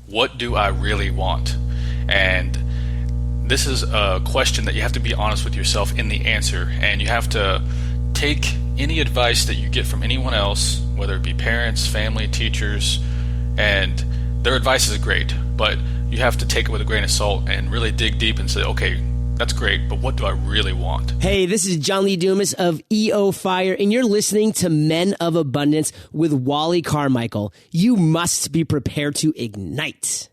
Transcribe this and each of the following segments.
what do I really want? And this is a question that you have to be honest with yourself in the answer, and you have to take any advice that you get from anyone else, whether it be parents, family, teachers, and their advice is great, but you have to take it with a grain of salt and really dig deep and say, okay, that's great, but what do I really want? Hey, this is John Lee Dumas of EO Fire, and you're listening to Men of Abundance with Wally Carmichael. You must be prepared to ignite.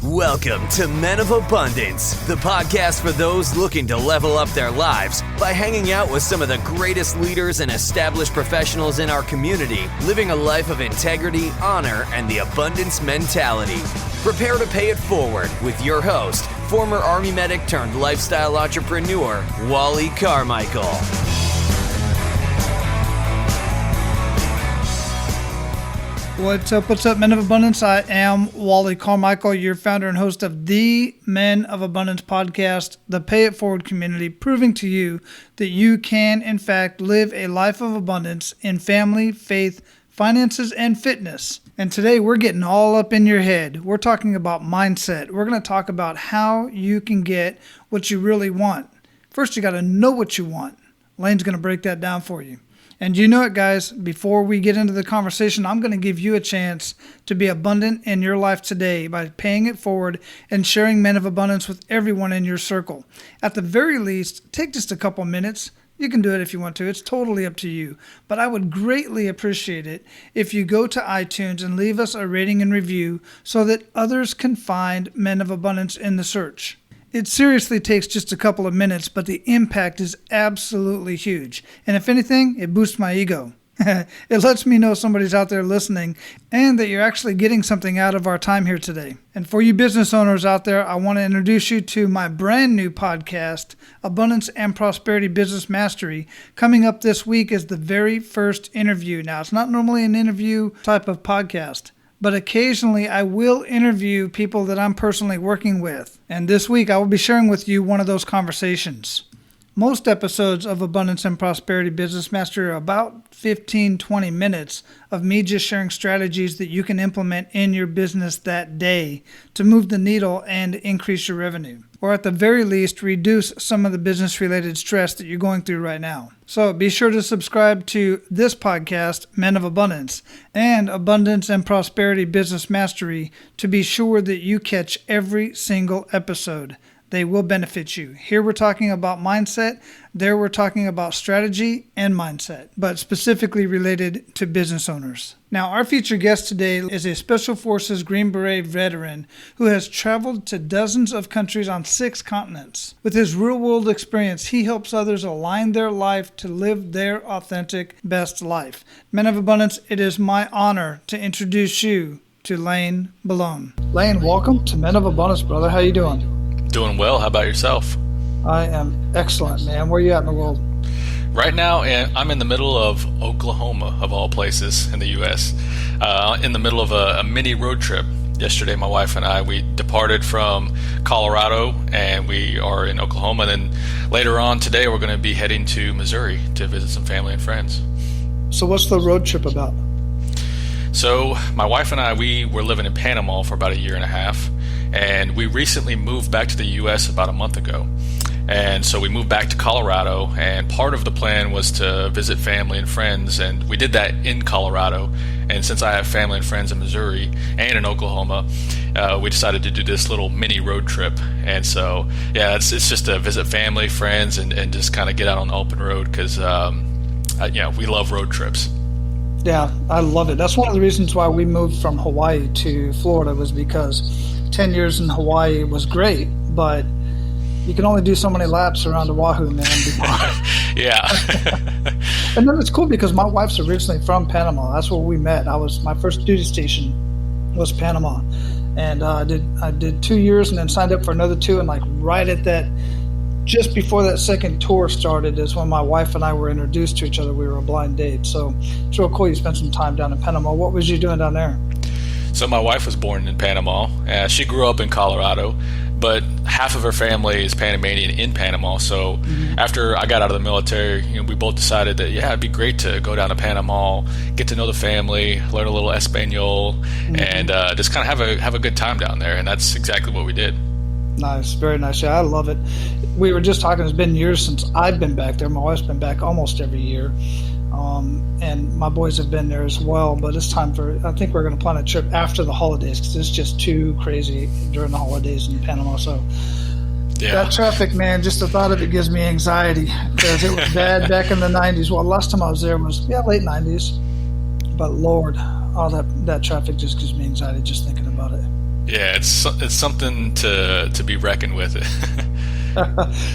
Welcome to Men of Abundance, the podcast for those looking to level up their lives by hanging out with some of the greatest leaders and established professionals in our community, living a life of integrity, honor, and the abundance mentality. Prepare to pay it forward with your host, former Army medic turned lifestyle entrepreneur, Wally Carmichael. What's up, Men of Abundance? I am Wally Carmichael, your founder and host of the Men of Abundance podcast, the Pay It Forward community, proving to you that you can, in fact, live a life of abundance in family, faith, finances, and fitness. And today we're getting all up in your head. We're talking about mindset. We're going to talk about how you can get what you really want. First, you got to know what you want. Lane's going to break that down for you. And you know it, guys, before we get into the conversation, I'm going to give you a chance to be abundant in your life today by paying it forward and sharing Men of Abundance with everyone in your circle. At the very least, take just a couple minutes. You can do it if you want to. It's totally up to you. But I would greatly appreciate it if you go to iTunes and leave us a rating and review so that others can find Men of Abundance in the search. It seriously takes just a couple of minutes, but the impact is absolutely huge. And if anything, it boosts my ego. It lets me know somebody's out there listening and that you're actually getting something out of our time here today. And for you business owners out there, I want to introduce you to my brand new podcast, Abundance and Prosperity Business Mastery. Coming up this week is the very first interview. Now, it's not normally an interview type of podcast, but occasionally I will interview people that I'm personally working with. And this week I will be sharing with you one of those conversations. Most episodes of Abundance and Prosperity Business Mastery are about 15-20 minutes of me just sharing strategies that you can implement in your business that day to move the needle and increase your revenue, or at the very least reduce some of the business-related stress that you're going through right now. So be sure to subscribe to this podcast, Men of Abundance, and Abundance and Prosperity Business Mastery to be sure that you catch every single episode. They will benefit you. Here we're talking about mindset. There we're talking about strategy and mindset, but specifically related to business owners. Now, our featured guest today is a Special Forces Green Beret veteran who has traveled to dozens of countries on 6 continents. With his real-world experience, he helps others align their life to live their authentic best life. Men of Abundance, it is my honor to introduce you to Lane Belone. Lane, welcome to Men of Abundance, brother. How you doing? Doing well. How about yourself? I am excellent, man. Where are you at in the world? Right now, I'm in the middle of Oklahoma, of all places in the U.S., in the middle of a mini road trip. Yesterday, my wife and I, we departed from Colorado, and we are in Oklahoma. And then later on today, we're going to be heading to Missouri to visit some family and friends. So what's the road trip about? So my wife and I, we were living in Panama for about a year and a half. And we recently moved back to the U.S. about a month ago. And so we moved back to Colorado, and part of the plan was to visit family and friends, and we did that in Colorado. And since I have family and friends in Missouri and in Oklahoma, we decided to do this little mini road trip. And so, yeah, it's just to visit family, friends, and just kind of get out on the open road because, we love road trips. Yeah, I love it. That's one of the reasons why we moved from Hawaii to Florida was because 10 years in Hawaii was great, but you can only do so many laps around Oahu, man. Yeah. And then it's cool because my wife's originally from Panama. That's where we met. My first duty station was Panama. And I did 2 years and then signed up for another 2. And like right at that, just before that second tour started is when my wife and I were introduced to each other. We were a blind date. So it's real cool you spent some time down in Panama. What was you doing down there? So my wife was born in Panama. She grew up in Colorado, but half of her family is Panamanian in Panama. So after I got out of the military, we both decided that, it'd be great to go down to Panama, get to know the family, learn a little Espanol, and just kind of have a good time down there. And that's exactly what we did. Nice, very nice. Yeah, I love it. We were just talking, it's been years since I've been back there. My wife's been back almost every year. And my boys have been there as well, but it's time I think we're going to plan a trip after the holidays because it's just too crazy during the holidays in Panama. So that traffic, man, just the thought of it gives me anxiety because it was bad back in the 90s. Well, last time I was there was, late 90s, but Lord, that traffic just gives me anxiety just thinking about it. Yeah, it's something to be reckoned with.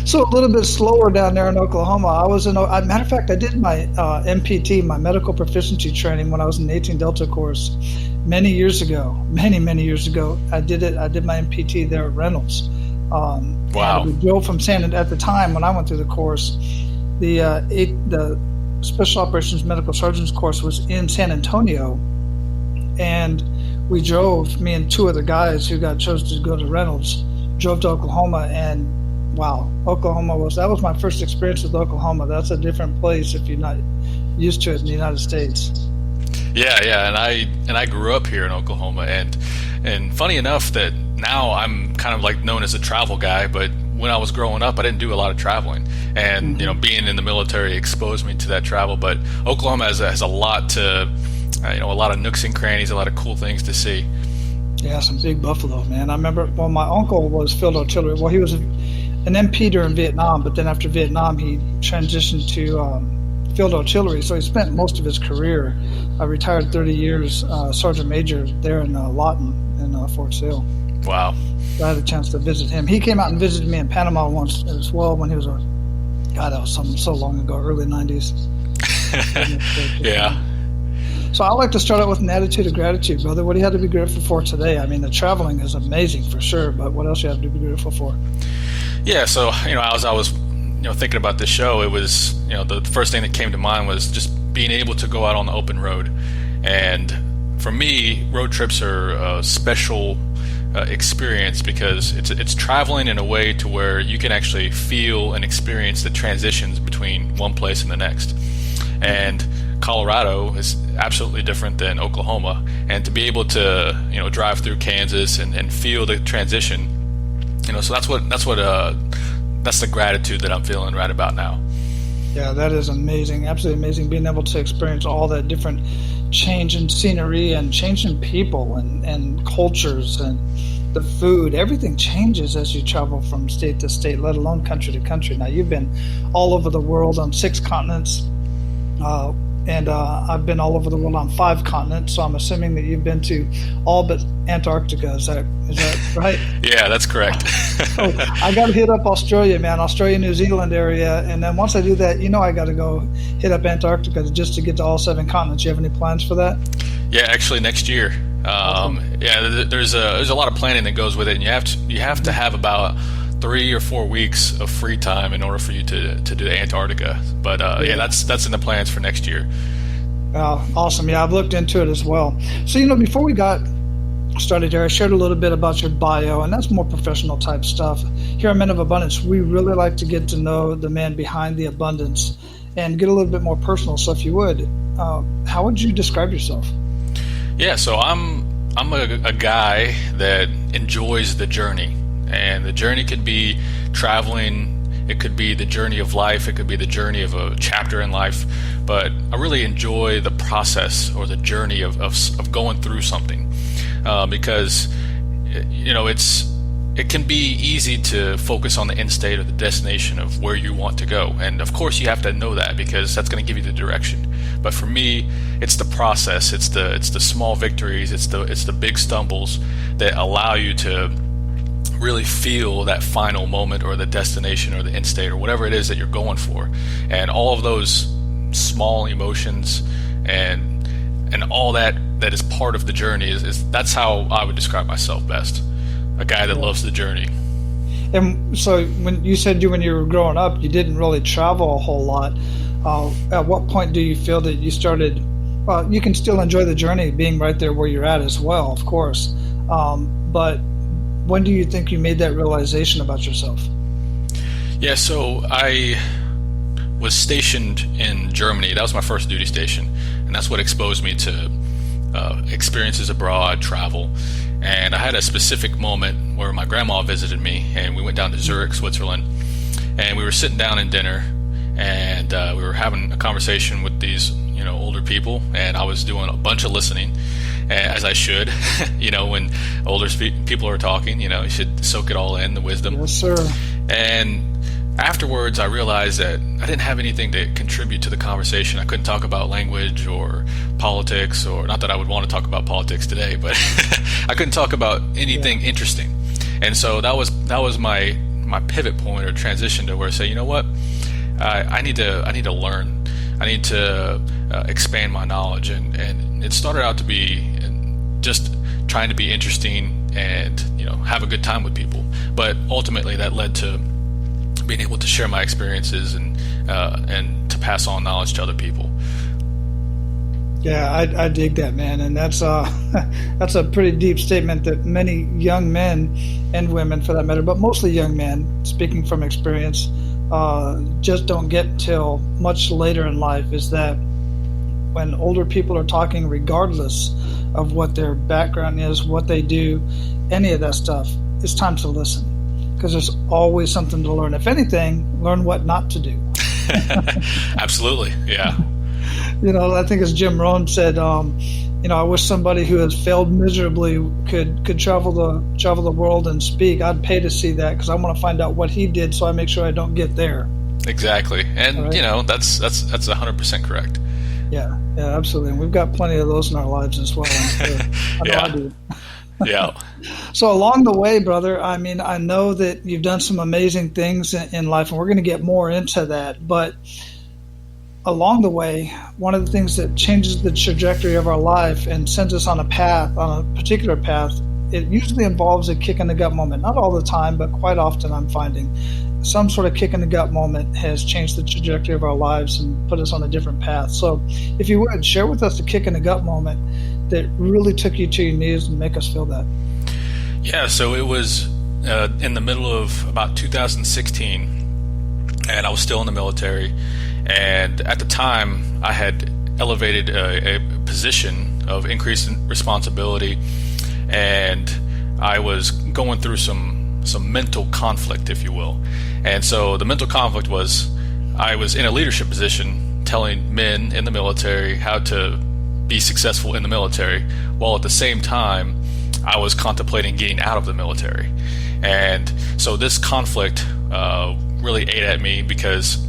So a little bit slower down there in Oklahoma. I was matter of fact, I did my MPT, my medical proficiency training, when I was in the 18 Delta course many years ago. Many years ago. I did my MPT there at Reynolds. Wow. We drove from at the time when I went through the course, the Special Operations Medical Sergeants course was in San Antonio, and we drove, me and two other guys who got chosen to go to Reynolds, drove to Oklahoma, and wow, that was my first experience with Oklahoma. That's a different place if you're not used to it in the United States. Yeah, and I grew up here in Oklahoma, and funny enough that now I'm kind of like known as a travel guy, but when I was growing up, I didn't do a lot of traveling, and being in the military exposed me to that travel. But Oklahoma has a lot to, a lot of nooks and crannies, a lot of cool things to see. Yeah, some big buffalo, man. I remember my uncle was field artillery. Well, he was an MP during Vietnam, but then after Vietnam, he transitioned to field artillery. So he spent most of his career, retired 30 years, sergeant major there in Lawton in Fort Sill. Wow. So I had a chance to visit him. He came out and visited me in Panama once as well when he was that was so long ago, early 90s. Yeah. So I like to start out with an attitude of gratitude, brother. What do you have to be grateful for today? I mean, the traveling is amazing for sure, but what else you have to be grateful for? Yeah, so as I was thinking about this show, it was the first thing that came to mind was just being able to go out on the open road. And for me, road trips are a special experience because it's traveling in a way to where you can actually feel and experience the transitions between one place and the next. And Colorado is absolutely different than Oklahoma, and to be able to drive through Kansas and feel the transition, so that's the gratitude that I'm feeling right about now. Yeah, that is amazing, absolutely amazing, being able to experience all that different change in scenery and change in people and cultures and the food. Everything changes as you travel from state to state, let alone country to country. Now, you've been all over the world on 6 continents. And I've been all over the world on 5 continents, so I'm assuming that you've been to all but Antarctica. Is that right? Yeah, that's correct. So I got to hit up Australia, man, Australia, New Zealand area, and then once I do that, I got to go hit up Antarctica just to get to all 7 continents. You have any plans for that? Yeah, actually next year. Yeah, there's a lot of planning that goes with it, and you have to have about 3 or 4 weeks of free time in order for you to do Antarctica. But yeah, that's in the plans for next year. Awesome. Yeah, I've looked into it as well. So, before we got started here, I shared a little bit about your bio, and that's more professional type stuff. Here at Men of Abundance, we really like to get to know the man behind the abundance and get a little bit more personal. So if you would, how would you describe yourself? Yeah, so I'm a guy that enjoys the journey. And the journey could be traveling, it could be the journey of life, it could be the journey of a chapter in life, but I really enjoy the process or the journey of going through something, because it can be easy to focus on the end state or the destination of where you want to go, and of course you have to know that because that's going to give you the direction. But for me, it's the process, it's the small victories, it's the big stumbles that allow you to really feel that final moment or the destination or the end state or whatever it is that you're going for. And all of those small emotions and all that is part of the journey is that's how I would describe myself best. A guy that loves the journey. And so when you said when you were growing up, you didn't really travel a whole lot. At what point do you feel that you started, Well, you can still enjoy the journey being right there where you're at as well, of course. But when do you think you made that realization about yourself? Yeah, so I was stationed in Germany. That was my first duty station, and that's what exposed me to experiences abroad, travel. And I had a specific moment where my grandma visited me, and we went down to Zurich, Switzerland, and we were sitting down in dinner, and we were having a conversation with these older people, and I was doing a bunch of listening, as I should. When older people are talking, you should soak it all in, the wisdom. Yes, sir. And afterwards, I realized that I didn't have anything to contribute to the conversation. I couldn't talk about language or politics, or not that I would want to talk about politics today, but I couldn't talk about anything interesting. And so that was my pivot point or transition to where I say, you know what, I need to learn. I need to expand my knowledge, and it started out to be just trying to be interesting and have a good time with people. But ultimately, that led to being able to share my experiences and to pass on knowledge to other people. Yeah, I dig that, man, and that's that's a pretty deep statement that many young men and women, for that matter, but mostly young men, speaking from experience, just don't get till much later in life. Is that when older people are talking, regardless of what their background is, what they do, any of that stuff, it's time to listen, because there's always something to learn. If anything, learn what not to do. Absolutely, yeah. I think as Jim Rohn said, I wish somebody who has failed miserably could travel the world and speak. I'd pay to see that, because I want to find out what he did, so I make sure I don't get there. Exactly, and right? That's 100% correct. Yeah, absolutely. And we've got plenty of those in our lives as well. I know I do. Yeah. So along the way, brother, I know that you've done some amazing things in life, and we're going to get more into that. But along the way, one of the things that changes the trajectory of our life and sends us on a particular path, it usually involves a kick in the gut moment. Not all the time, but quite often I'm finding some sort of kick in the gut moment has changed the trajectory of our lives and put us on a different path. So if you would, share with us the kick in the gut moment that really took you to your knees and make us feel that. Yeah, so it was in the middle of about 2016, and I was still in the military. And at the time, I had elevated a position of increased responsibility, and I was going through some mental conflict, if you will. And so the mental conflict was, I was in a leadership position telling men in the military how to be successful in the military, while at the same time I was contemplating getting out of the military. And so this conflict really ate at me, because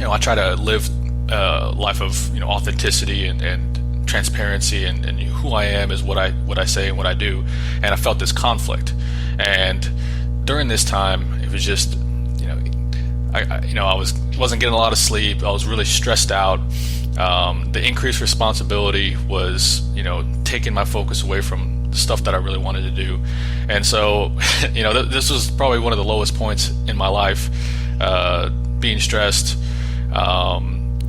I try to live a life of authenticity and transparency, and who I am is what I say and what I do. And I felt this conflict, and during this time it was just I wasn't getting a lot of sleep. I was really stressed out. The increased responsibility was taking my focus away from the stuff that I really wanted to do. And so this was probably one of the lowest points in my life, being stressed,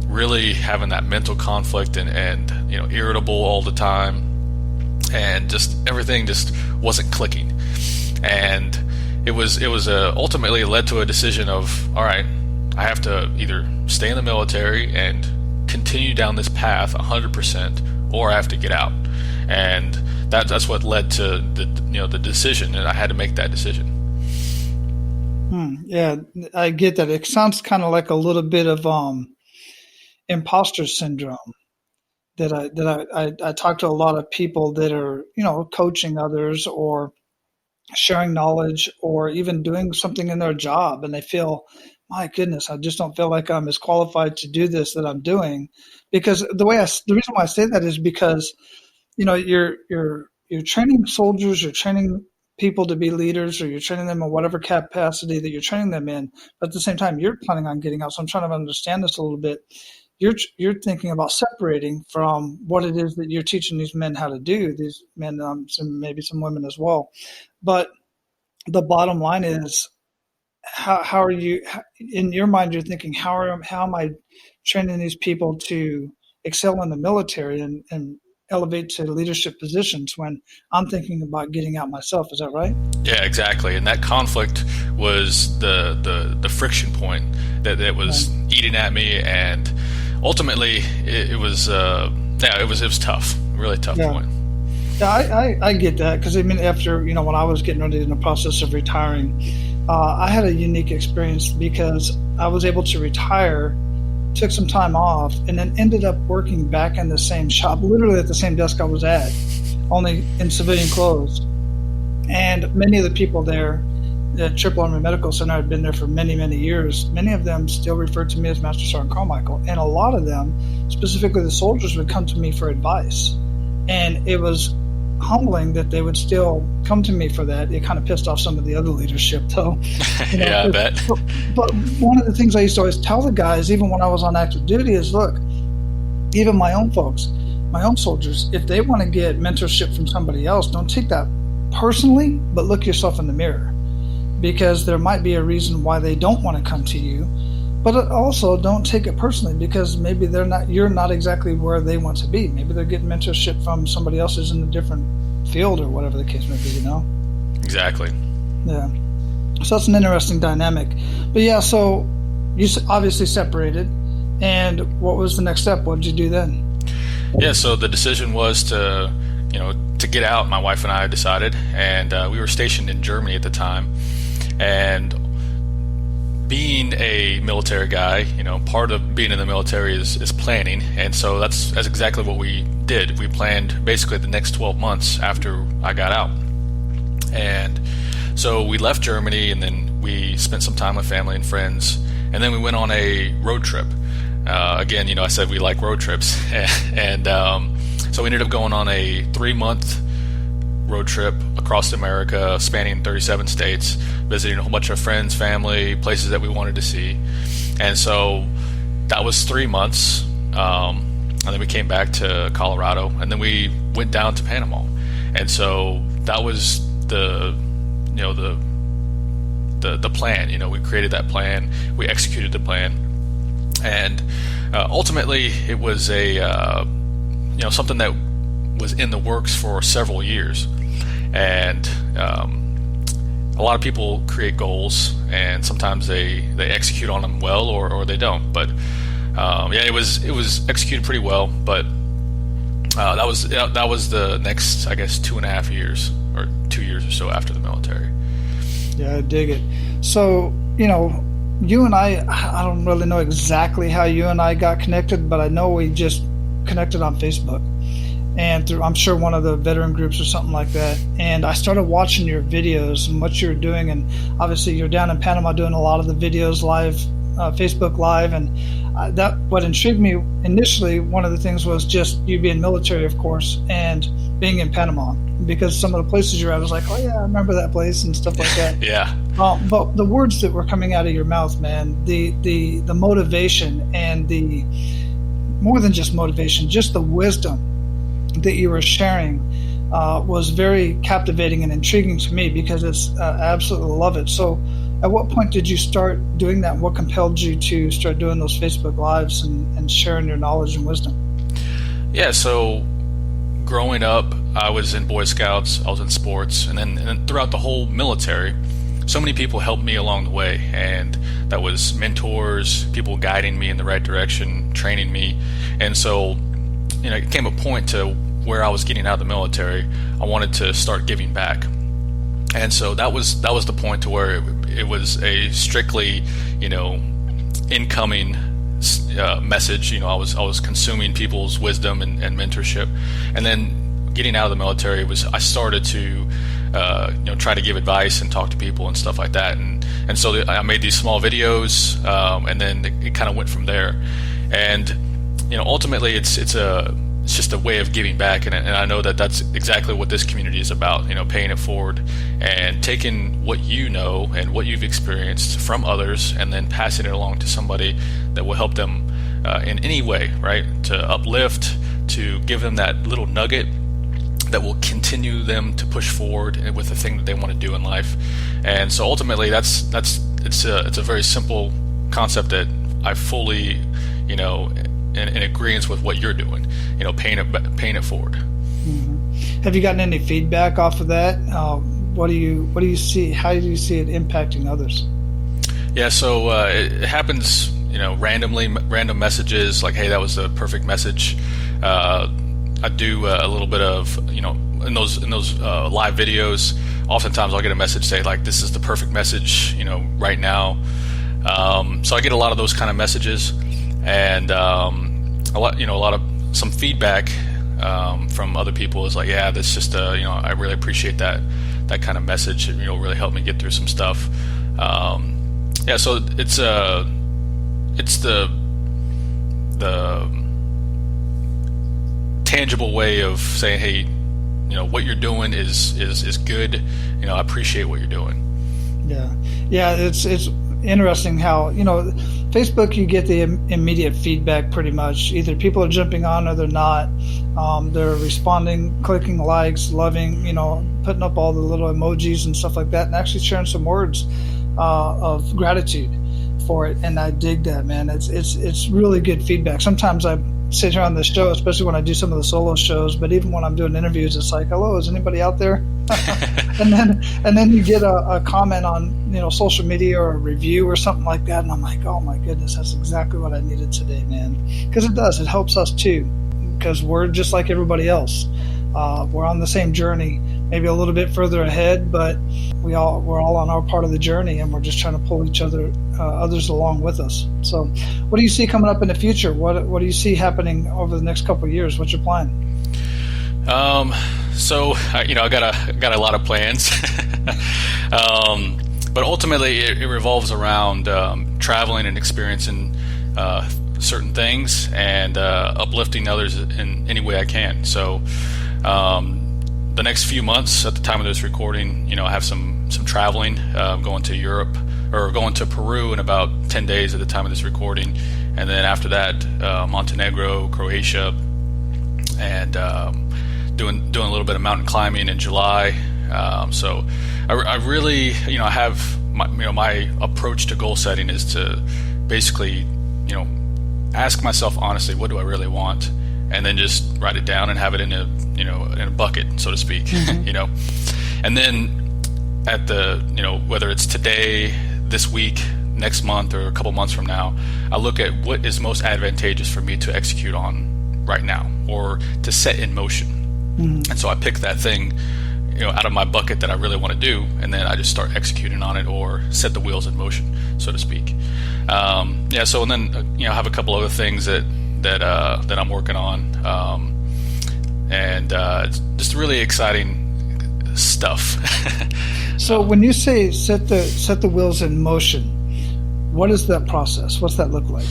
really having that mental conflict, and irritable all the time, and just everything just wasn't clicking. And it was ultimately led to a decision of, all right, I have to either stay in the military and continue down this path 100%, or I have to get out. And that's what led to the decision, and I had to make that decision. Yeah, I get that. It sounds kind of like a little bit of imposter syndrome. That I talk to a lot of people that are coaching others or sharing knowledge or even doing something in their job, and they feel, my goodness, I just don't feel like I'm as qualified to do this that I'm doing. Because the reason why I say that is because you're training soldiers, you're training people to be leaders, or you're training them in whatever capacity that you're training them in. But at the same time, you're planning on getting out. So I'm trying to understand this a little bit. You're thinking about separating from what it is that you're teaching these men how to do. These men, maybe some women as well. But the bottom line is, how are you, in your mind, you're thinking, how am I training these people to excel in the military and elevate to leadership positions when I'm thinking about getting out myself. Is that right? Yeah, exactly. And that conflict was the friction point that was eating at me, and ultimately it was tough, really tough point. Yeah, I get that, because I mean, after when I was getting ready in the process of retiring, I had a unique experience because I was able to retire, took some time off, and then ended up working back in the same shop, literally at the same desk I was at, only in civilian clothes. And many of the people there at Triple Army Medical Center had been there for many, many years. Many of them still referred to me as Master Sergeant Carmichael, and a lot of them, specifically the soldiers, would come to me for advice. And it was humbling that they would still come to me for that. It kind of pissed off some of the other leadership, though. Yeah, I bet. But one of the things I used to always tell the guys, even when I was on active duty, is look, even my own folks, my own soldiers, if they want to get mentorship from somebody else, don't take that personally, but look yourself in the mirror, because there might be a reason why they don't want to come to you. But also don't take it personally, because maybe you're not exactly where they want to be. Maybe they're getting mentorship from somebody else who's in a different field, or whatever the case may be, Exactly. Yeah. So that's an interesting dynamic. But yeah, so you obviously separated, and what was the next step? What did you do then? Yeah, so the decision was to get out. My wife and I decided, and we were stationed in Germany at the time, and being a military guy, part of being in the military is planning, and so that's exactly what we did. We planned basically the next 12 months after I got out, and so we left Germany, and then we spent some time with family and friends, and then we went on a road trip. Again, I said we like road trips, and so we ended up going on a 3-month road trip across America, spanning 37 states, visiting a whole bunch of friends, family, places that we wanted to see. And so that was 3 months. And then we came back to Colorado, and then we went down to Panama. And so that was the plan. We created that plan, we executed the plan, and ultimately it was something that was in the works for several years. And a lot of people create goals, and sometimes they execute on them well, or they don't. But it was executed pretty well. But that was the next, I guess, 2.5 years, or 2 years or so after the military. Yeah, I dig it. So you and I don't really know exactly how you and I got connected, but I know we just connected on Facebook, and through, I'm sure, one of the veteran groups or something like that. And I started watching your videos and what you were doing, and obviously you're down in Panama doing a lot of the videos live, Facebook Live, and that what intrigued me initially. One of the things was just you being military, of course, and being in Panama, because some of the places you're at, I was like, oh yeah, I remember that place and stuff like that. Yeah. But the words that were coming out of your mouth, man, the motivation, and the more than just motivation, just the wisdom that you were sharing was very captivating and intriguing to me, because it's I absolutely love it. So at what point did you start doing that? What compelled you to start doing those Facebook Lives and sharing your knowledge and wisdom? Yeah, so growing up, I was in Boy Scouts, I was in sports, and then throughout the whole military, so many people helped me along the way, and that was mentors, people guiding me in the right direction, training me. And so it came a point to where I was getting out of the military, I wanted to start giving back. And so that was the point to where it was a strictly incoming message. I was consuming people's wisdom and mentorship. And then getting out of the military I started to try to give advice and talk to people and stuff like that. And so I made these small videos, and then it kind of went from there. And ultimately it's just a way of giving back, and I know that that's exactly what this community is about. Paying it forward and taking what you know and what you've experienced from others, and then passing it along to somebody that will help them in any way, right? To uplift, to give them that little nugget that will continue them to push forward with the thing that they want to do in life. And so ultimately, it's a very simple concept that I fully in agreement with what you're doing. Paying it forward. Have you gotten any feedback off of that? What do you see? How do you see it impacting others? Yeah, so it happens, randomly, random messages like, "Hey, that was the perfect message." I do a little bit of, in those live videos. Oftentimes, I'll get a message say like, "This is the perfect message," right now. So I get a lot of those kind of messages, and some feedback from other people is like, "Yeah, that's just I really appreciate that kind of message. It really helped me get through some stuff." Yeah, so it's the tangible way of saying, "Hey, what you're doing is good. I appreciate what you're doing." Yeah. It's interesting how Facebook, you get the immediate feedback pretty much. Either people are jumping on or they're not. They're responding, clicking likes, loving, putting up all the little emojis and stuff like that, and actually sharing some words of gratitude for it. And I dig that, man. It's really good feedback. Sometimes I sit here on the show, especially when I do some of the solo shows, but even when I'm doing interviews, it's like, "Hello, is anybody out there?" and then you get a comment on social media or a review or something like that, and I'm like, "Oh my goodness, that's exactly what I needed today, man." Because it helps us too, because we're just like everybody else. We're on the same journey, maybe a little bit further ahead, but we're all on our part of the journey, and we're just trying to pull others along with us. So what do you see coming up in the future? What do you see happening over the next couple of years? What's your plan? So I got a lot of plans, but ultimately it revolves around traveling and experiencing certain things and uplifting others in any way I can. So the next few months, at the time of this recording, I have some traveling, going to Europe, or going to Peru in about 10 days at the time of this recording, and then after that, Montenegro, Croatia, and doing a little bit of mountain climbing in July. So I really, I have my approach to goal setting is to basically, ask myself honestly, what do I really want, and then just write it down and have it in a bucket, so to speak. And then at the whether it's today, this week, next month, or a couple months from now, I look at what is most advantageous for me to execute on right now, or to set in motion. And so I pick that thing out of my bucket that I really want to do, and then I just start executing on it, or set the wheels in motion, so to speak. So and then I have a couple other things that I'm working on, and it's just really exciting stuff. So when you say set the wheels in motion, what is that process? What's that look like?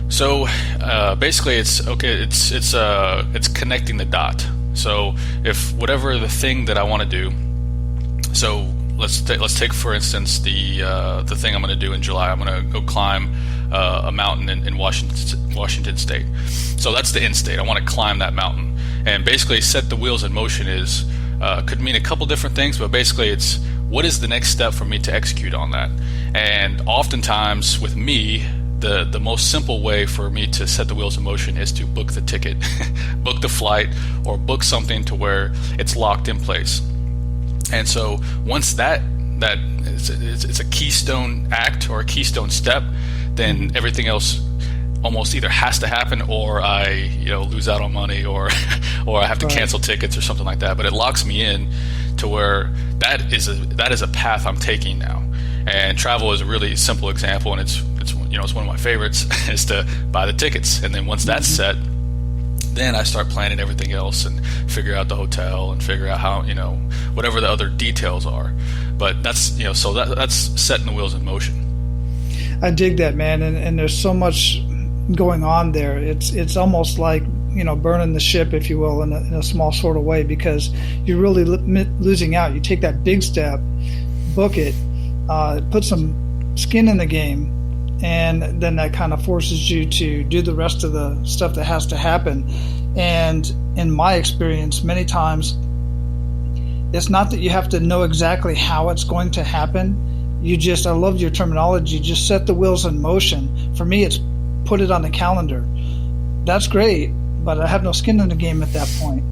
So basically, it's connecting the dot. So if whatever the thing that I want to do, so let's take for instance the thing I'm going to do in July. I'm going to go climb a mountain in Washington State. So that's the end state. I want to climb that mountain, and basically set the wheels in motion is could mean a couple different things, but basically it's what is the next step for me to execute on that. And oftentimes with me, the most simple way for me to set the wheels in motion is to book the ticket, book the flight, or book something to where it's locked in place. And so once that it's a keystone act or a keystone step, then everything else almost either has to happen, or I lose out on money, or I have to cancel tickets or something like that. But it locks me in to where that is a path I'm taking now. And travel is a really simple example, and it's one of my favorites is to buy the tickets, and then once that's set, then I start planning everything else and figure out the hotel and figure out how whatever the other details are. But that's so that's setting the wheels in motion. I dig that, man, and there's so much going on there. It's almost like burning the ship, if you will, in a small sort of way, because you're really losing out. You take that big step, book it, put some skin in the game, and then that kind of forces you to do the rest of the stuff that has to happen. And in my experience, many times, it's not that you have to know exactly how it's going to happen. I love your terminology, just set the wheels in motion. For me, it's put it on the calendar. That's great, but I have no skin in the game at that point.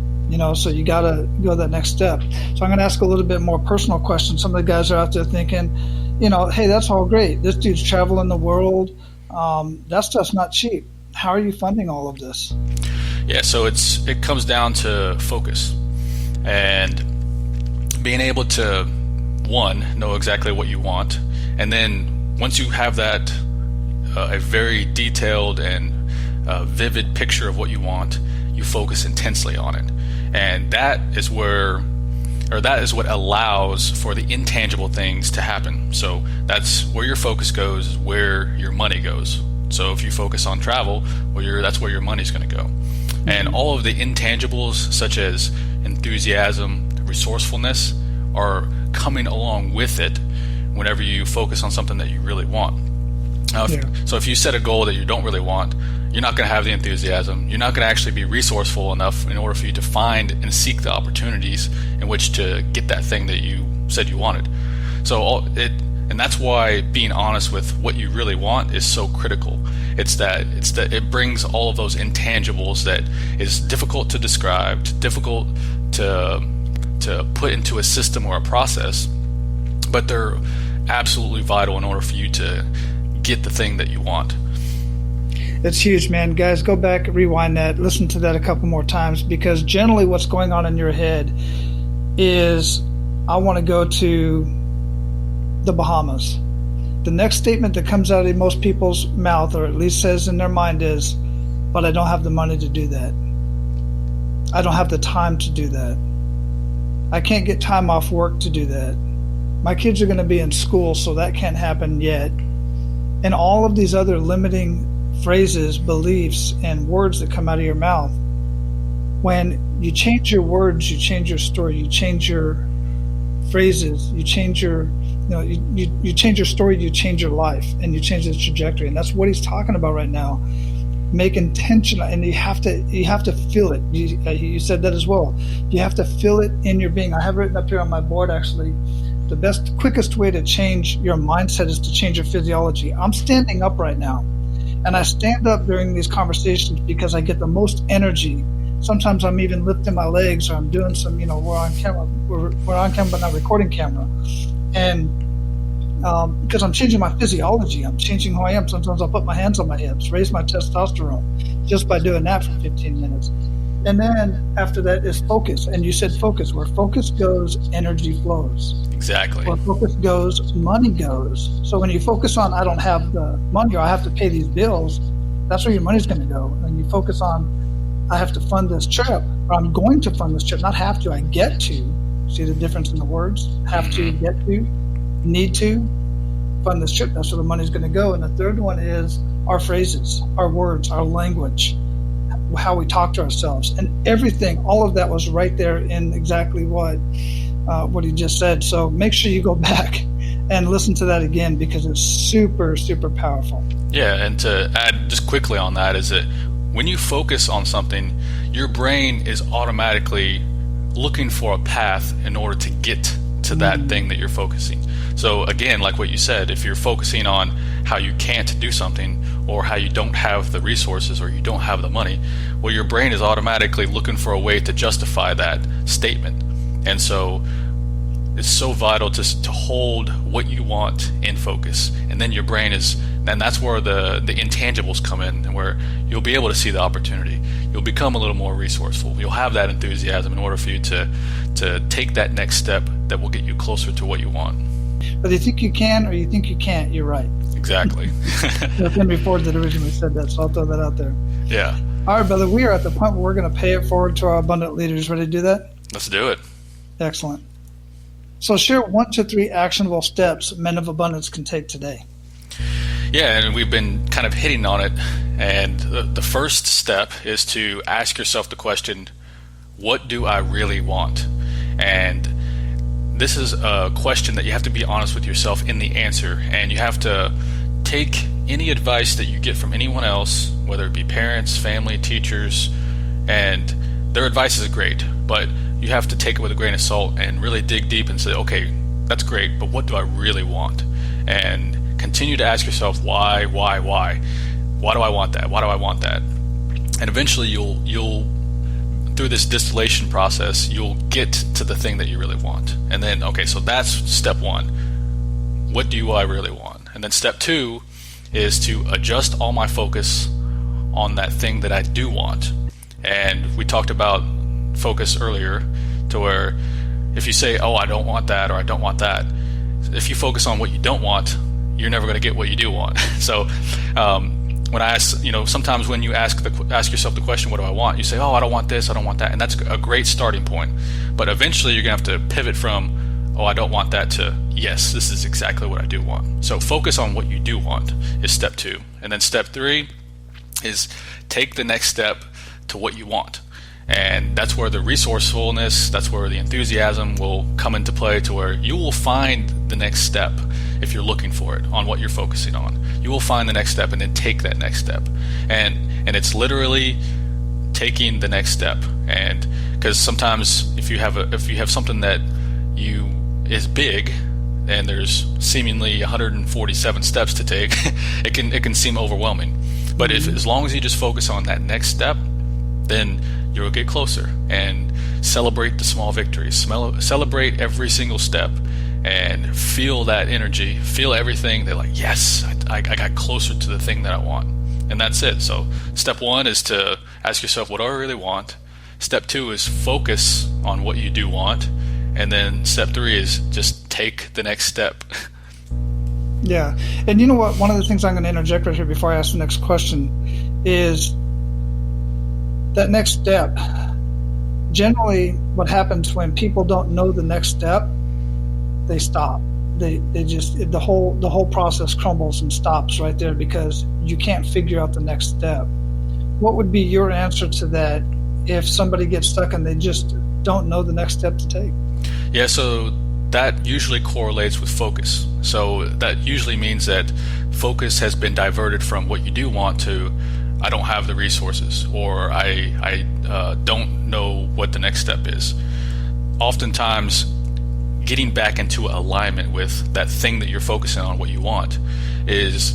So you got to go that next step. So I'm going to ask a little bit more personal questions. Some of the guys are out there thinking, hey, that's all great. This dude's traveling the world. That stuff's not cheap. How are you funding all of this? Yeah, so it comes down to focus and being able to, one, know exactly what you want. And then once you have that, a very detailed and vivid picture of what you want, you focus intensely on it. And that is what allows for the intangible things to happen. So that's where your focus goes, is where your money goes. So if you focus on travel, that's where your money's going to go. And all of the intangibles, such as enthusiasm, resourcefulness, are coming along with it whenever you focus on something that you really want. Now, so if you set a goal that you don't really want, you're not going to have the enthusiasm. You're not going to actually be resourceful enough in order for you to find and seek the opportunities in which to get that thing that you said you wanted. And that's why being honest with what you really want is so critical. It's that it brings all of those intangibles that is difficult to describe, difficult to put into a system or a process, but they're absolutely vital in order for you to get the thing that you want. It's huge, man. Guys, go back, rewind that, listen to that a couple more times, because generally what's going on in your head is, I want to go to the Bahamas. The next statement that comes out of most people's mouth, or at least says in their mind, is, but I don't have the money to do that. I don't have the time to do that. I can't get time off work to do that. My kids are going to be in school, so that can't happen yet. And all of these other limiting phrases, beliefs, and words that come out of your mouth. When you change your words, you change your story, you change your phrases, you change your, you change your story, you change your life, and you change the trajectory. And that's what he's talking about right now. Make intentional, and you have to feel it. You said that as well. You have to feel it in your being. I have written up here on my board, actually, the quickest way to change your mindset is to change your physiology. I'm standing up right now, and I stand up during these conversations because I get the most energy. Sometimes I'm even lifting my legs, or I'm doing some, we're on camera but not recording camera. And because I'm changing my physiology, I'm changing who I am. Sometimes I'll put my hands on my hips, raise my testosterone just by doing that for 15 minutes. And then after that is focus. And you said focus. Where focus goes, energy flows. Exactly. Where focus goes, money goes. So when you focus on, I don't have the money, or I have to pay these bills, that's where your money's going to go. And you focus on, I have to fund this trip, or I'm going to fund this trip. Not have to, I get to. See the difference in the words? Have to, get to, need to, fund this trip. That's where the money's going to go. And the third one is our phrases, our words, our language, how we talk to ourselves, and everything. All of that was right there in exactly what he just said. So make sure you go back and listen to that again, because it's super, super powerful. Yeah, and to add just quickly on that is that when you focus on something, your brain is automatically looking for a path in order to get to that thing that you're focusing. So again, like what you said, if you're focusing on how you can't do something, or how you don't have the resources, or you don't have the money, well, your brain is automatically looking for a way to justify that statement. And so it's so vital to hold what you want in focus. And then your brain and that's where the intangibles come in, and where you'll be able to see the opportunity. You'll become a little more resourceful. You'll have that enthusiasm in order for you to take that next step that will get you closer to what you want. Whether you think you can or you think you can't, you're right. Exactly. Henry Ford that originally said that, so I'll throw that out there. Yeah. All right, brother, we are at the point where we're going to pay it forward to our abundant leaders. Ready to do that? Let's do it. Excellent. So share 1 to 3 actionable steps men of abundance can take today. Yeah, and we've been kind of hitting on it. And the first step is to ask yourself the question, what do I really want? And this is a question that you have to be honest with yourself in the answer. And you have to take any advice that you get from anyone else, whether it be parents, family, teachers, and their advice is great, but you have to take it with a grain of salt and really dig deep and say, okay, that's great, but what do I really want? And continue to ask yourself why. why do I want that? Why do I want that? And eventually you'll through this distillation process, you'll get to the thing that you really want. And then, okay, so that's step one. What do I really want? And then step two is to adjust all my focus on that thing that I do want. And we talked about focus earlier, to where if you say, oh, I don't want that, or I don't want that, if you focus on what you don't want, you're never going to get what you do want. So when I ask, sometimes when you ask yourself the question, what do I want? You say, oh, I don't want this, I don't want that. And that's a great starting point. But eventually you're going to have to pivot from, oh, I don't want that, to, yes, this is exactly what I do want. So focus on what you do want is step two. And then step three is take the next step to what you want. And that's where the resourcefulness, that's where the enthusiasm will come into play, to where you will find the next step if you're looking for it on what you're focusing on. You will find the next step and then take that next step. And it's literally taking the next step. And because sometimes if you have something that is big and there's seemingly 147 steps to take, it can seem overwhelming. But as long as you just focus on that next step, then you'll get closer, and celebrate the small victories. Celebrate every single step and feel that energy, feel everything. They're like, yes, I got closer to the thing that I want. And that's it. So step one is to ask yourself, what do I really want? Step two is focus on what you do want. And then step three is just take the next step. Yeah. And you know what? One of the things I'm going to interject right here before I ask the next question is that next step. Generally, what happens when people don't know the next step, they stop. They just, the whole process crumbles and stops right there because you can't figure out the next step. What would be your answer to that if somebody gets stuck and they just don't know the next step to take? Yeah, so that usually correlates with focus. So that usually means that focus has been diverted from what you do want to, I don't have the resources, or I don't know what the next step is. Oftentimes, getting back into alignment with that thing that you're focusing on, what you want, is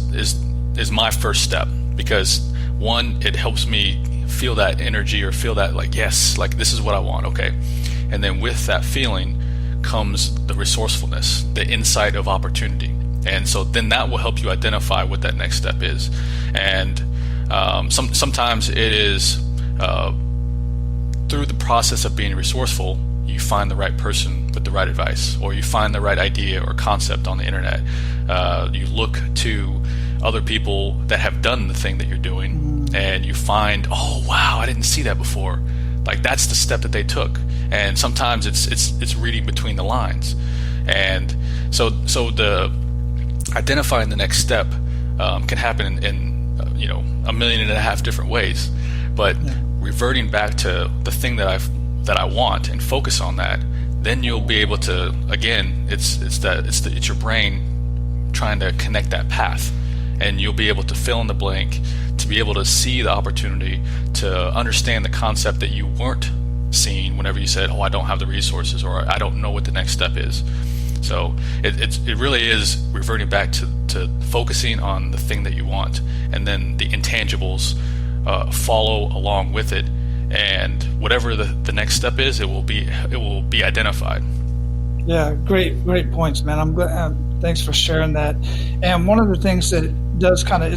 my first step, because one, it helps me feel that energy, or feel that like, yes, like this is what I want, okay. And then with that feeling comes the resourcefulness, the insight of opportunity. And so then that will help you identify what that next step is. And sometimes it is through the process of being resourceful, you find the right person with the right advice, or you find the right idea or concept on the internet. You look to other people that have done the thing that you're doing, and you find, oh wow, I didn't see that before. Like that's the step that they took. And sometimes it's reading between the lines. And so the identifying the next step can happen in 1.5 million different ways, but reverting back to the thing that I want and focus on that, then you'll be able to, again, it's your brain trying to connect that path, and you'll be able to fill in the blank, to be able to see the opportunity, to understand the concept that you weren't seeing whenever you said, oh, I don't have the resources, or I don't know what the next step is. So it really is reverting back to focusing on the thing that you want, and then the intangibles follow along with it, and whatever the next step is, it will be identified. Yeah, great points, man. I'm glad. Thanks for sharing that. And one of the things that it does kind of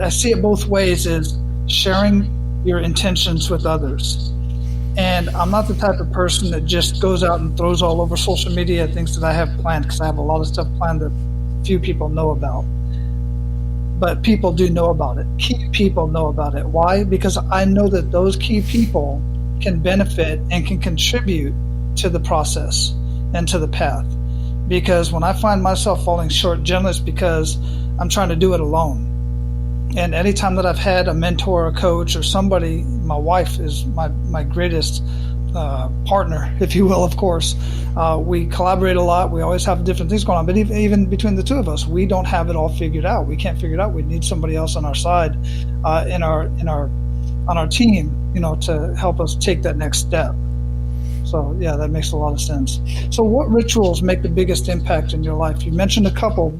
I see it both ways, is sharing your intentions with others. And I'm not the type of person that just goes out and throws all over social media things that I have planned, because I have a lot of stuff planned that few people know about. But people do know about it. Key people know about it. Why? Because I know that those key people can benefit and can contribute to the process and to the path. Because when I find myself falling short, generally it's because I'm trying to do it alone. And anytime that I've had a mentor or a coach or somebody, my wife is my greatest partner, if you will, of course. We collaborate a lot. We always have different things going on. But even between the two of us, we don't have it all figured out. We can't figure it out. We need somebody else on our side, on our team, to help us take that next step. So yeah, that makes a lot of sense. So what rituals make the biggest impact in your life? You mentioned a couple.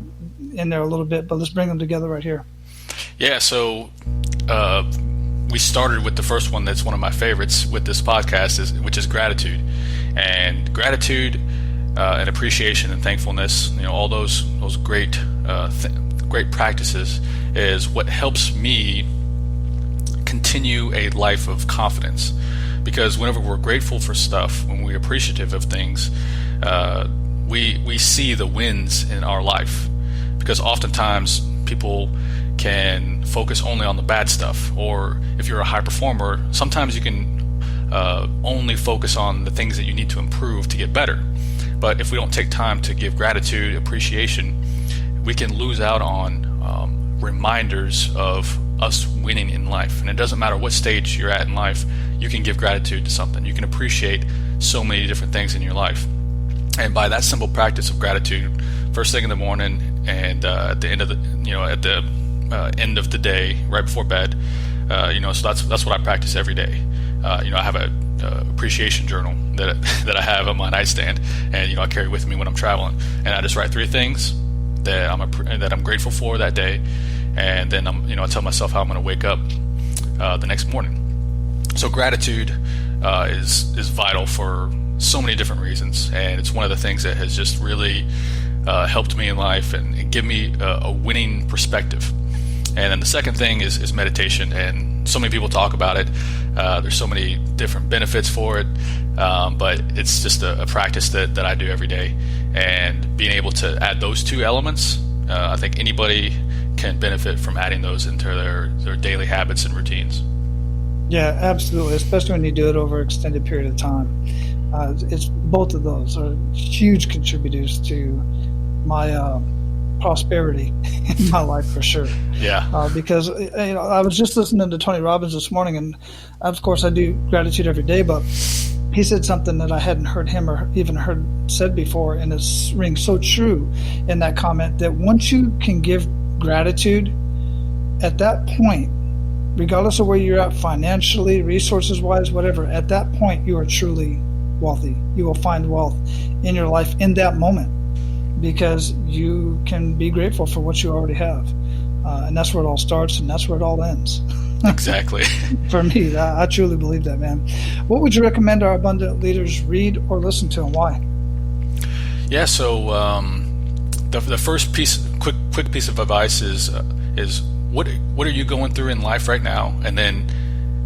in there a little bit, but let's bring them together right here. Yeah, so we started with the first one that's one of my favorites with this podcast, which is gratitude. And gratitude and appreciation and thankfulness, all those great great practices is what helps me continue a life of confidence. Because whenever we're grateful for stuff, when we're appreciative of things, we see the wins in our life. Because oftentimes people can focus only on the bad stuff, or if you're a high performer, sometimes you can only focus on the things that you need to improve to get better. But if we don't take time to give gratitude, appreciation, we can lose out on reminders of us winning in life. And it doesn't matter what stage you're at in life, you can give gratitude to something. You can appreciate so many different things in your life. And by that simple practice of gratitude, first thing in the morning and at the end of the end of the day, right before bed, so that's what I practice every day. I have a appreciation journal that I have on my nightstand, and I carry with me when I'm traveling, and I just write 3 things that I'm grateful for that day, and then I tell myself how I'm going to wake up the next morning. So gratitude is vital for so many different reasons, and it's one of the things that has just really helped me in life and give me a winning perspective. And then the second thing is meditation, and so many people talk about it. There's so many different benefits for it, but it's just a practice that I do every day. And being able to add those 2 elements, I think anybody can benefit from adding those into their daily habits and routines. Yeah, absolutely, especially when you do it over an extended period of time. It's both of those are huge contributors to my prosperity in my life, for sure. Yeah. Because I was just listening to Tony Robbins this morning, and of course I do gratitude every day, but he said something that I hadn't heard him or even heard said before, and it rings so true in that comment, that once you can give gratitude, at that point, regardless of where you're at financially, resources wise, whatever, at that point you are truly wealthy. You will find wealth in your life in that moment, because you can be grateful for what you already have. And that's where it all starts, and that's where it all ends. Exactly. For me, I truly believe that, man. What would you recommend our abundant leaders read or listen to, and why? Yeah, so the first quick piece of advice is what are you going through in life right now, and then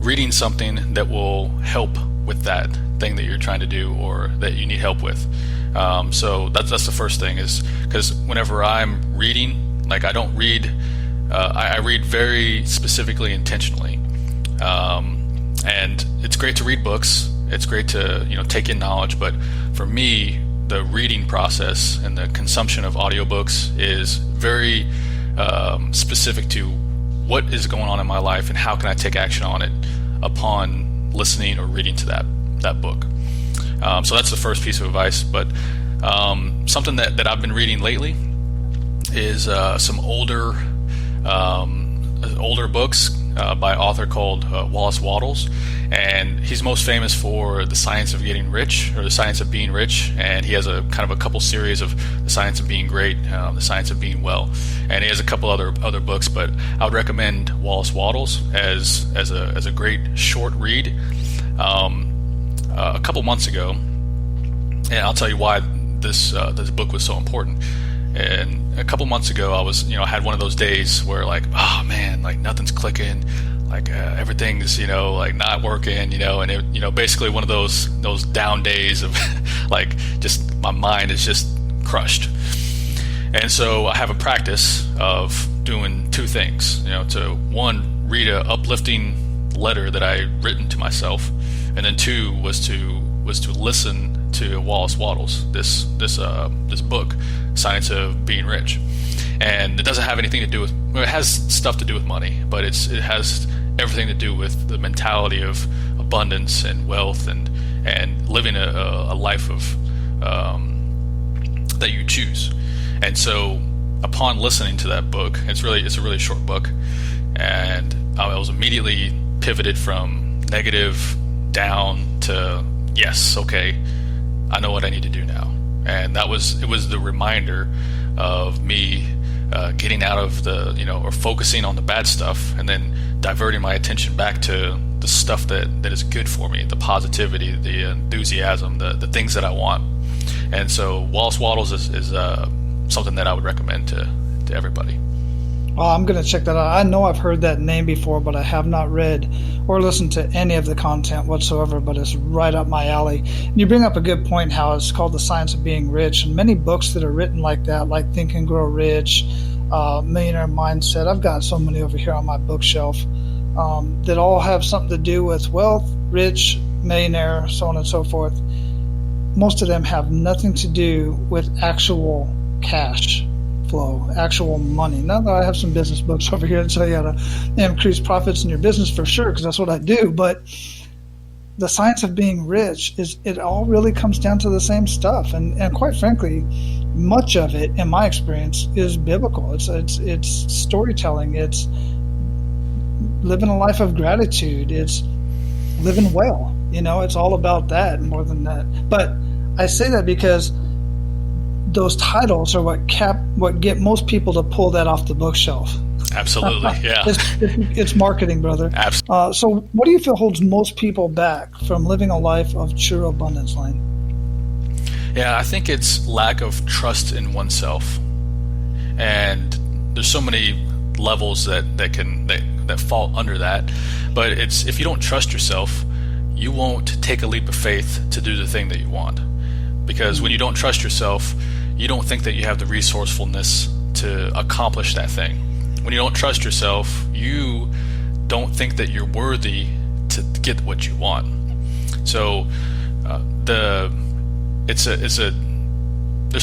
reading something that will help with that thing that you're trying to do or that you need help with. So that's the first thing, is because whenever I'm reading, like I don't read, I read very specifically, intentionally, and it's great to read books. It's great to take in knowledge, but for me, the reading process and the consumption of audiobooks is very specific to what is going on in my life and how can I take action on it upon listening or reading to that book. So that's the first piece of advice. But something that I've been reading lately is some older books by an author called Wallace Wattles, and he's most famous for The Science of Getting Rich, or The Science of Being Rich, and he has a couple series of The Science of Being Great, The Science of Being Well, and he has a couple other books, but I would recommend Wallace Wattles as a great short read. A couple months ago, and I'll tell you why this book was so important. And a couple months ago, I was, I had one of those days where like, oh man, like nothing's clicking, like everything's, like not working, and it, basically one of those down days of like just my mind is just crushed. And so I have a practice of doing 2 things, to one, read a uplifting letter that I written to myself, and then 2 was to listen to Wallace Wattles, this book, Science of Being Rich. And it doesn't have anything to do with, it has stuff to do with money, but it has everything to do with the mentality of abundance and wealth and living a life of that you choose. And so upon listening to that book, it's a really short book, and I was immediately pivoted from negative down to yes, okay, I know what I need to do now. And it was the reminder of me getting out of or focusing on the bad stuff, and then diverting my attention back to the stuff that is good for me, the positivity, the enthusiasm, the things that I want. And so Wallace Wattles is something that I would recommend to everybody. Oh, I'm going to check that out. I know I've heard that name before, but I have not read or listened to any of the content whatsoever, but it's right up my alley. And you bring up a good point, how it's called The Science of Being Rich, and many books that are written like that, like Think and Grow Rich, Millionaire Mindset. I've got so many over here on my bookshelf that all have something to do with wealth, rich, millionaire, so on and so forth. Most of them have nothing to do with actual cash flow, actual money. Not that I have some business books over here that tell you how to increase profits in your business, for sure, because that's what I do. But the science of being rich it all really comes down to the same stuff. And quite frankly, much of it, in my experience, is biblical. It's storytelling. It's living a life of gratitude. It's living well. It's all about that more than that. But I say that because those titles are what get most people to pull that off the bookshelf. Absolutely, yeah. It's marketing, brother. Absolutely. So what do you feel holds most people back from living a life of true abundance, Lane? Yeah, I think it's lack of trust in oneself. And there's so many levels that fall under that. But it's, if you don't trust yourself, you won't take a leap of faith to do the thing that you want. Because when you don't trust yourself, you don't think that you have the resourcefulness to accomplish that thing. When you don't trust yourself, you don't think that you're worthy to get what you want. So there's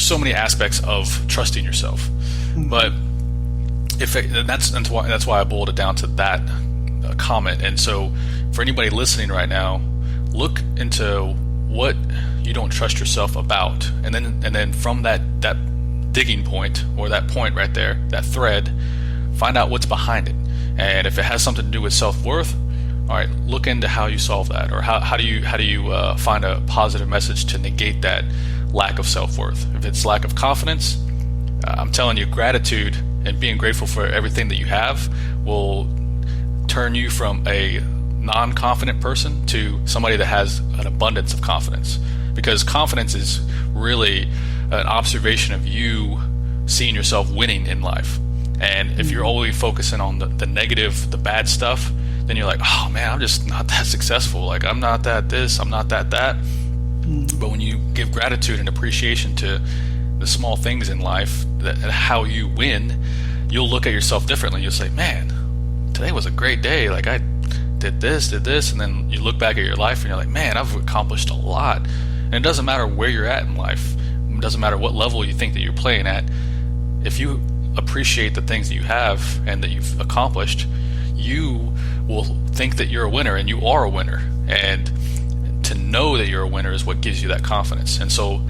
so many aspects of trusting yourself. But that's why I boiled it down to that comment. And so for anybody listening right now, look into what you don't trust yourself about, and then from that digging point, or that point right there, that thread, find out what's behind it. And if it has something to do with self-worth, all right, look into how you solve that, or how do you find a positive message to negate that lack of self-worth. If it's lack of confidence, I'm telling you, gratitude and being grateful for everything that you have will turn you from a non-confident person to somebody that has an abundance of confidence. Because confidence is really an observation of you seeing yourself winning in life. And if you're always focusing on the negative, the bad stuff, then you're like, oh man, I'm just not that successful. Like, I'm not that this, I'm not that. But when you give gratitude and appreciation to the small things in life, and how you win, you'll look at yourself differently. You'll say, man, today was a great day. Like, I did this, and then you look back at your life and you're like, man, I've accomplished a lot. And it doesn't matter where you're at in life. It doesn't matter what level you think that you're playing at. If you appreciate the things that you have and that you've accomplished, you will think that you're a winner, and you are a winner. And to know that you're a winner is what gives you that confidence. And so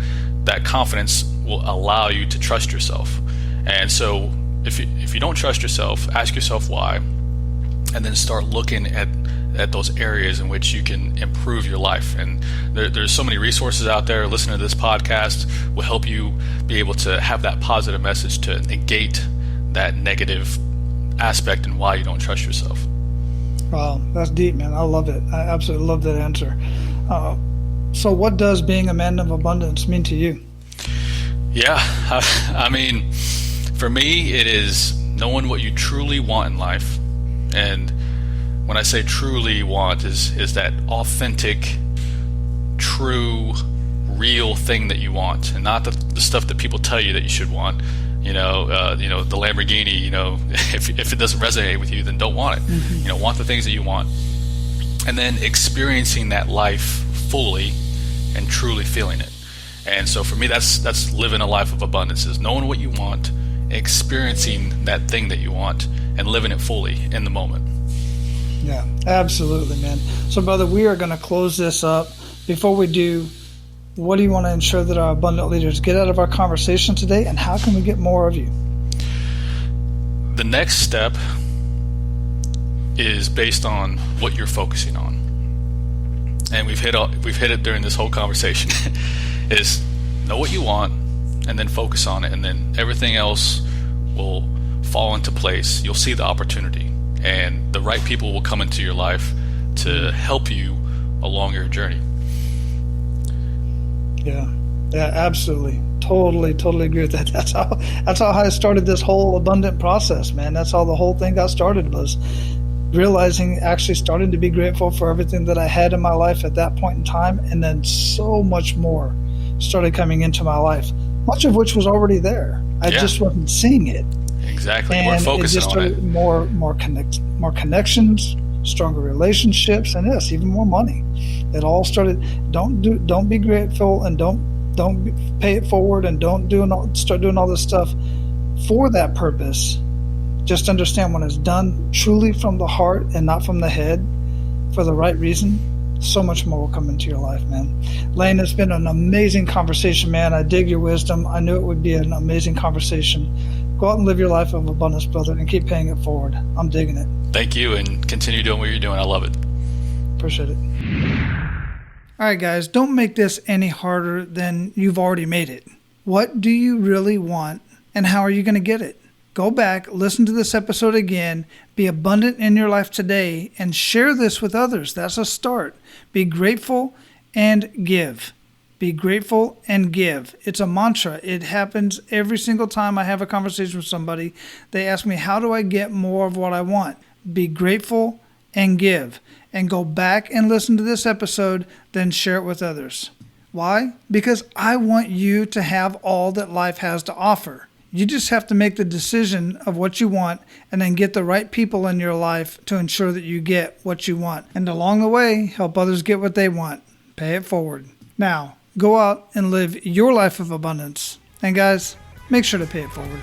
that confidence will allow you to trust yourself. And so if you don't trust yourself, ask yourself why, and then start looking at those areas in which you can improve your life. And there's so many resources out there. Listening to this podcast will help you be able to have that positive message to negate that negative aspect and why you don't trust yourself. Wow, that's deep, man. I love it. I absolutely love that answer. So what does being a man of abundance mean to you? Yeah, I mean, for me, it is knowing what you truly want in life. And when I say truly want, is that authentic, true, real thing that you want, and not the stuff that people tell you that you should want. The Lamborghini. If it doesn't resonate with you, then don't want it. Mm-hmm. Want the things that you want, and then experiencing that life fully and truly feeling it. And so for me, that's living a life of abundance, is knowing what you want, experiencing that thing that you want, and living it fully in the moment. Yeah, absolutely, man. So, brother, we are going to close this up. Before we do, what do you want to ensure that our abundant leaders get out of our conversation today, and how can we get more of you? The next step is based on what you're focusing on. And we've hit it during this whole conversation, is know what you want, and then focus on it, and then everything else will fall into place. You'll see the opportunity, and the right people will come into your life to help you along your journey. Yeah, absolutely. Totally agree with that. That's how I started this whole abundant process, man. That's how the whole thing got started, was realizing, actually starting to be grateful for everything that I had in my life at that point in time, and then so much more started coming into my life, much of which was already there. I just wasn't seeing it. Exactly. And we're focusing it just started on it. more connections, stronger relationships, and yes, even more money. It all started. Don't be grateful, and don't pay it forward, and start doing all this stuff for that purpose. Just understand, when it's done truly from the heart and not from the head, for the right reason, so much more will come into your life, man. Lane, it's been an amazing conversation, man. I dig your wisdom. I knew it would be an amazing conversation. Go out and live your life of abundance, brother, and keep paying it forward. I'm digging it. Thank you, and continue doing what you're doing. I love it. Appreciate it. All right, guys, don't make this any harder than you've already made it. What do you really want, and how are you going to get it? Go back, listen to this episode again, be abundant in your life today, and share this with others. That's a start. Be grateful and give. Be grateful and give. It's a mantra. It happens every single time I have a conversation with somebody. They ask me, how do I get more of what I want? Be grateful and give. And go back and listen to this episode, then share it with others. Why? Because I want you to have all that life has to offer. You just have to make the decision of what you want, and then get the right people in your life to ensure that you get what you want. And along the way, help others get what they want. Pay it forward. Now, go out and live your life of abundance. And guys, make sure to pay it forward.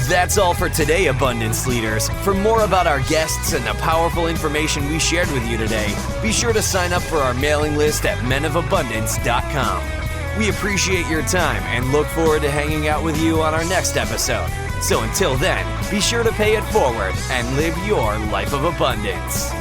That's all for today, Abundance Leaders. For more about our guests and the powerful information we shared with you today, be sure to sign up for our mailing list at menofabundance.com. We appreciate your time and look forward to hanging out with you on our next episode. So until then, be sure to pay it forward and live your life of abundance.